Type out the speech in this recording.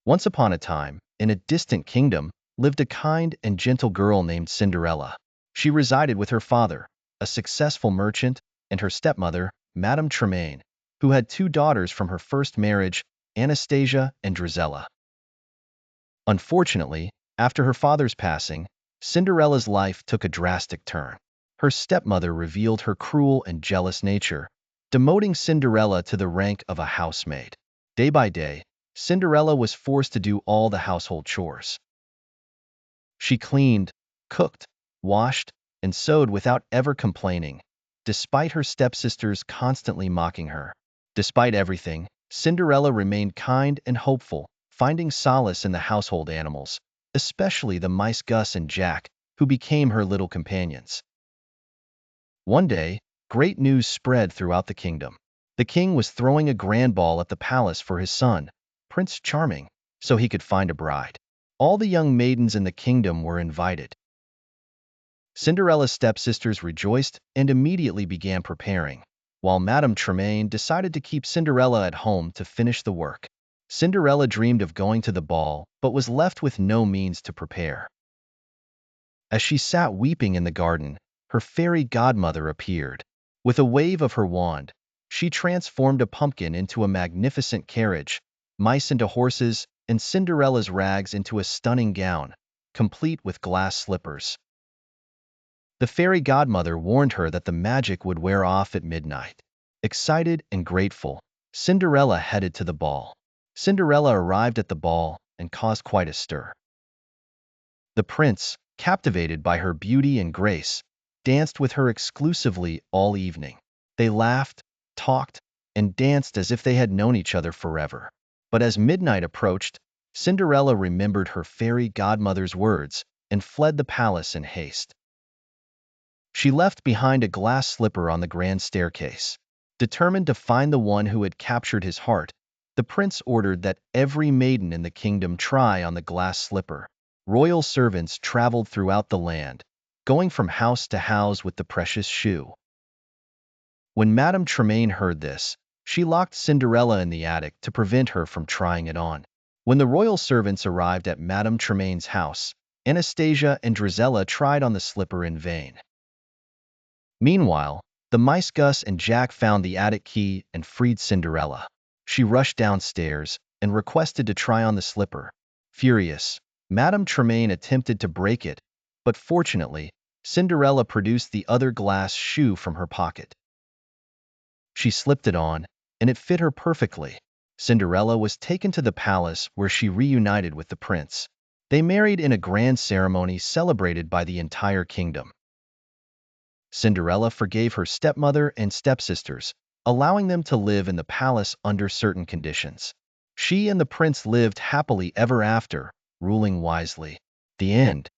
Once upon a time, in a distant kingdom, lived a kind and gentle girl named Cinderella. She resided with her father, a successful merchant, and her stepmother, Madame Tremaine, who had two daughters from her first marriage, Anastasia and Drizella. Unfortunately, after her father's passing, Cinderella's life took a drastic turn. Her stepmother revealed her cruel and jealous nature, demoting Cinderella to the rank of a housemaid. Day by day, Cinderella was forced to do all the household chores. She cleaned, cooked, washed, and sewed without ever complaining, despite her stepsisters constantly mocking her. Despite everything, Cinderella remained kind and hopeful, finding solace in the household animals, especially the mice Gus and Jack, who became her little companions. One day, great news spread throughout the kingdom. The king was throwing a grand ball at the palace for his son, Prince Charming, so he could find a bride. All the young maidens in the kingdom were invited. Cinderella's stepsisters rejoiced and immediately began preparing, while Madame Tremaine decided to keep Cinderella at home to finish the work. Cinderella dreamed of going to the ball, but was left with no means to prepare. As she sat weeping in the garden, her fairy godmother appeared. With a wave of her wand, she transformed a pumpkin into a magnificent carriage, mice into horses, and Cinderella's rags into a stunning gown, complete with glass slippers. The fairy godmother warned her that the magic would wear off at midnight. Excited and grateful, Cinderella headed to the ball. Cinderella arrived at the ball and caused quite a stir. The prince, captivated by her beauty and grace, danced with her exclusively all evening. They laughed, talked, and danced as if they had known each other forever. But as midnight approached, Cinderella remembered her fairy godmother's words and fled the palace in haste. She left behind a glass slipper on the grand staircase. Determined to find the one who had captured his heart, the prince ordered that every maiden in the kingdom try on the glass slipper. Royal servants traveled throughout the land, going from house to house with the precious shoe. When Madame Tremaine heard this, she locked Cinderella in the attic to prevent her from trying it on. When the royal servants arrived at Madame Tremaine's house, Anastasia and Drizella tried on the slipper in vain. Meanwhile, the mice Gus and Jack found the attic key and freed Cinderella. She rushed downstairs and requested to try on the slipper. Furious, Madame Tremaine attempted to break it, but fortunately, Cinderella produced the other glass shoe from her pocket. She slipped it on, and it fit her perfectly. Cinderella was taken to the palace where she reunited with the prince. They married in a grand ceremony celebrated by the entire kingdom. Cinderella forgave her stepmother and stepsisters, allowing them to live in the palace under certain conditions. She and the prince lived happily ever after, ruling wisely. The end.